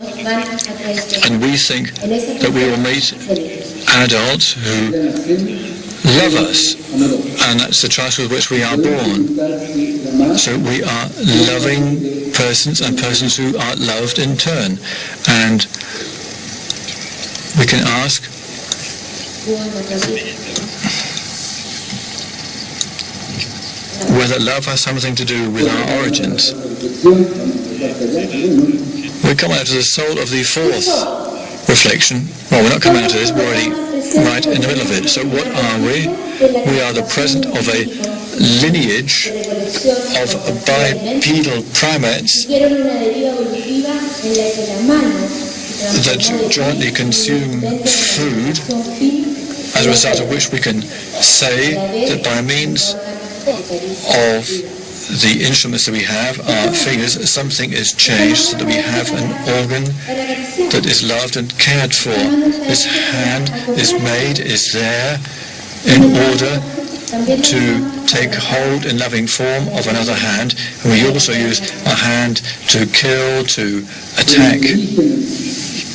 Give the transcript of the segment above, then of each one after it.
And we think that we will meet adults who love us, and that's the trust with which we are born. So we are loving persons and persons who are loved in turn. And we can ask whether love has something to do with our origins. We come out to the soul of the fourth reflection. Well, we're not coming out to this, we're already right in the middle of it. So what are we? We are the present of a lineage of bipedal primates that jointly consume food, as a result of which we can say that by means of the instruments that we have, our fingers, something is changed so that we have an organ that is loved and cared for. This hand is made, is there in order to take hold in loving form of another hand, and we also use our hand to kill, to attack.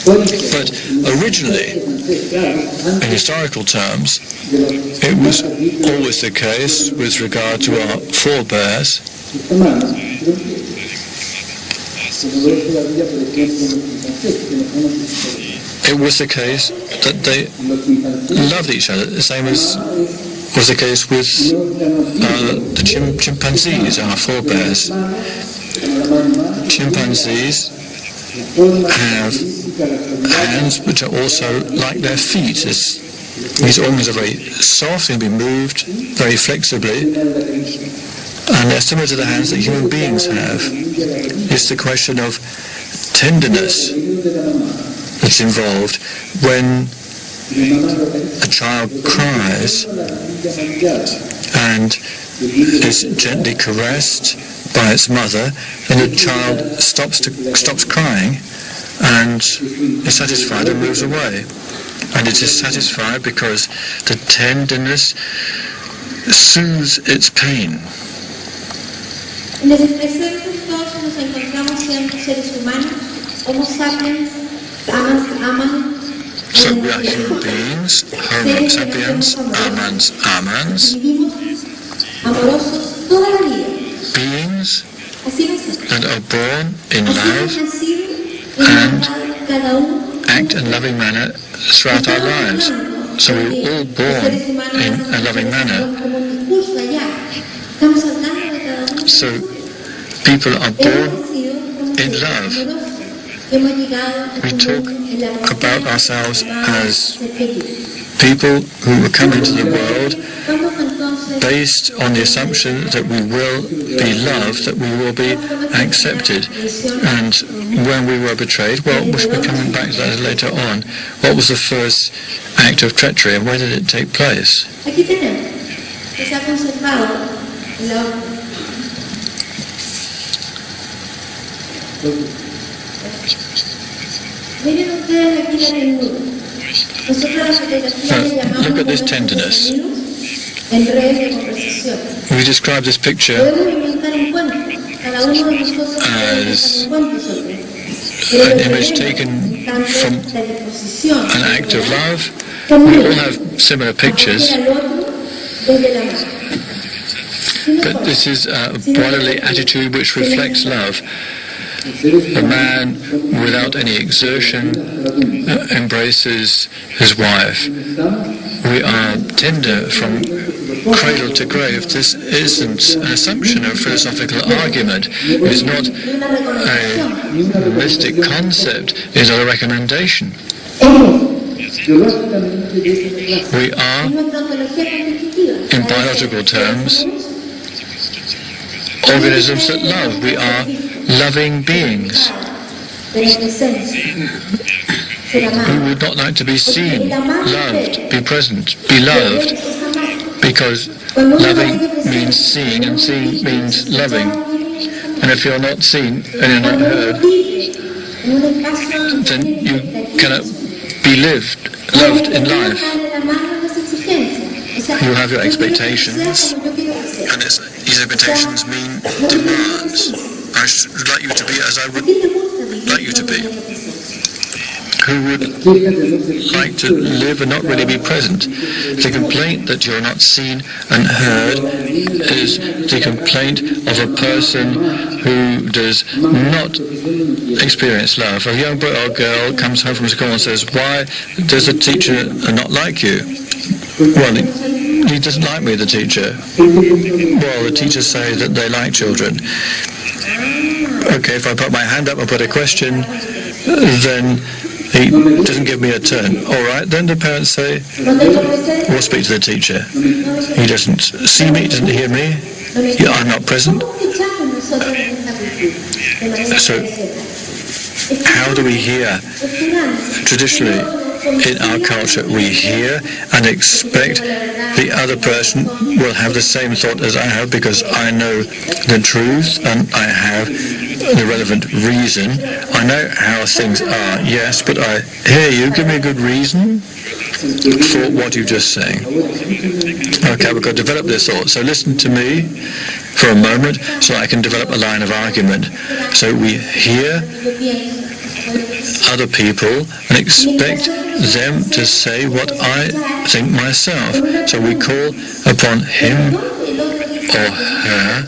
But originally, in historical terms, it was always the case with regard to our forebears it was the case that they loved each other, the same as was the case with the chimpanzees, our forebears. Chimpanzees have hands which are also like their feet. These organs are very soft, they can be moved very flexibly, and they're similar to the hands that human beings have. It's the question of tenderness that's involved when a child cries and is gently caressed by its mother, and the child stops crying and is satisfied and moves away. And it is satisfied because the tenderness soothes its pain. En el presente entonces nos encontramos siendo seres humanos, Homo sapiens, So we are human beings, Homo sapiens, amans, amorosos toda la vida. Beings Así that are born in love and act in a loving manner throughout our lives. So we're all born in a loving manner. So people are born in love. We talk about ourselves as people who will come into the world based on the assumption that we will be loved, that we will be accepted. And when we were betrayed, well, we should be coming back to that later on. What was the first act of treachery and where did it take place? Aquí tenemos, que se ha conservado la miren ustedes aquí la ternura. Nosotros la fotografía le llamamos look at this tenderness. en redes de conversación. We describe this picture Podemos inventar un cuento. Cada uno de nosotros as un cuento sobre an image taken from an act of love. We all have similar pictures, but this is a bodily attitude which reflects love. A man without any exertion embraces his wife. We are tender from cradle to grave. This isn't an assumption or a philosophical argument. It is not a mystic concept. It is not a recommendation. We are, in biological terms, organisms that love. We are loving beings. We would not like to be seen, loved, be present, be loved, because loving means seeing, and seeing means loving. And if you're not seen and you're not heard, then you cannot be loved in life. You have your expectations, and these expectations mean demands. I should like you to be as I would like you to be. who would like to live and not really be present. The complaint that you're not seen and heard is the complaint of a person who does not experience love. A young boy or girl comes home from school and says, "Why does the teacher not like you?" Well, he doesn't like me, the teacher. Well, the teachers say that they like children. Okay, if I put my hand up and put a question, then he doesn't give me a turn. All right, then the parents say, we'll speak to the teacher. He doesn't see me, he doesn't hear me. I'm not present. So, how do we hear? Traditionally, in our culture, we hear and expect the other person will have the same thought as I have because I know the truth and I have the relevant reason. I know how things are, yes, but I hear you. Give me a good reason for what you're just saying. Okay, we've got to develop this thought. So listen to me for a moment so I can develop a line of argument. So we hear other people and expect them to say what I think myself. So we call upon him or her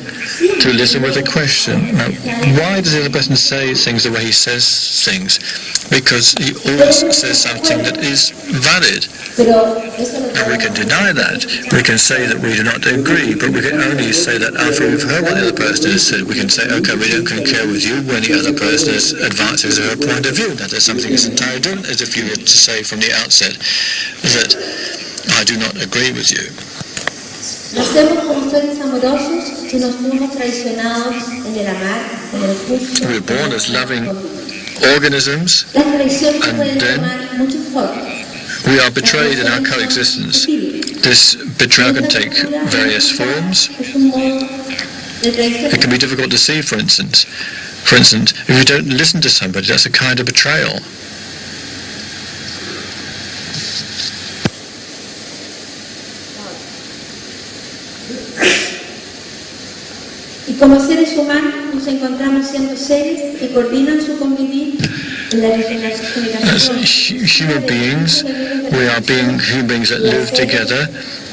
to listen with a question. Now, why does the other person say things the way he says things? Because he always says something that is valid. Now, we can deny that. We can say that we do not agree, but we can only say that after we've heard what the other person has said. We can say, okay, we don't concur with you when the other person advances her point of view. That there's something that's entirely different, as if you were to say from the outset that I do not agree with you. We're born as loving organisms, and then we are betrayed in our coexistence. This betrayal can take various forms. It can be difficult to see, for instance. If you don't listen to somebody, that's a kind of betrayal. Como seres humanos nos encontramos siendo seres que coordinan su convivir en la generación. As human beings, we are human beings that live together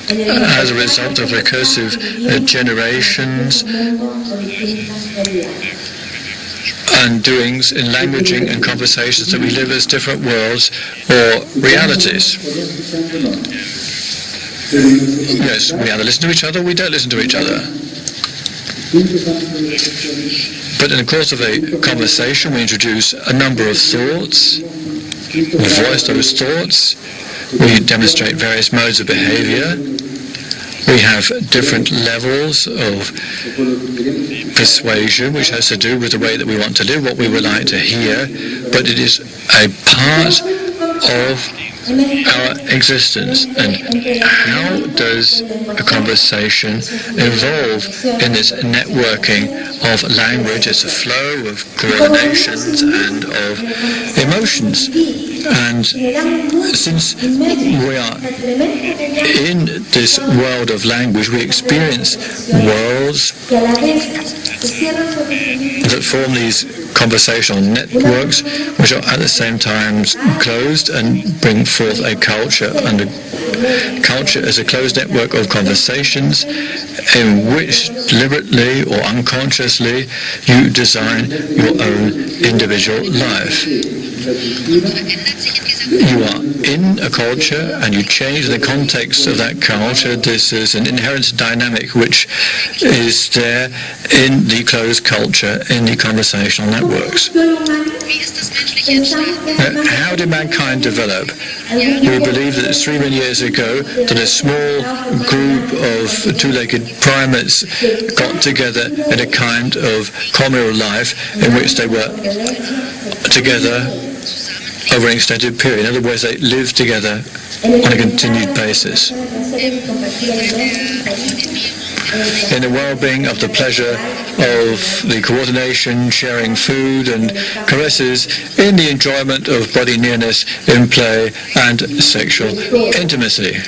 as a result of recursive generations and doings in languaging and conversations that we live as different worlds or realities. Yes, we either listen to each other or we don't listen to each other. But in the course of a conversation, we introduce a number of thoughts, we voice those thoughts, we demonstrate various modes of behavior, we have different levels of persuasion, which has to do with the way that we want to live, what we would like to hear, but it is a part of our existence. And how does a conversation evolve in this networking of language? It's a flow of coordinations and of emotions. And since we are in this world of language, we experience worlds that form these conversational networks, which are at the same time closed and bring forth a culture. And a culture is a closed network of conversations in which deliberately or unconsciously you design your own individual life. You are in a culture and you change the context of that culture. This is an inherent dynamic which is there in the closed culture, in the conversational networks. How did mankind develop? We believe that 3 million years ago that a small group of two-legged primates got together in a kind of communal life in which they were together over an extended period. In other words, they lived together on a continued basis. In the well-being of the pleasure of the coordination, sharing food and caresses, in the enjoyment of body nearness, in play and sexual intimacy.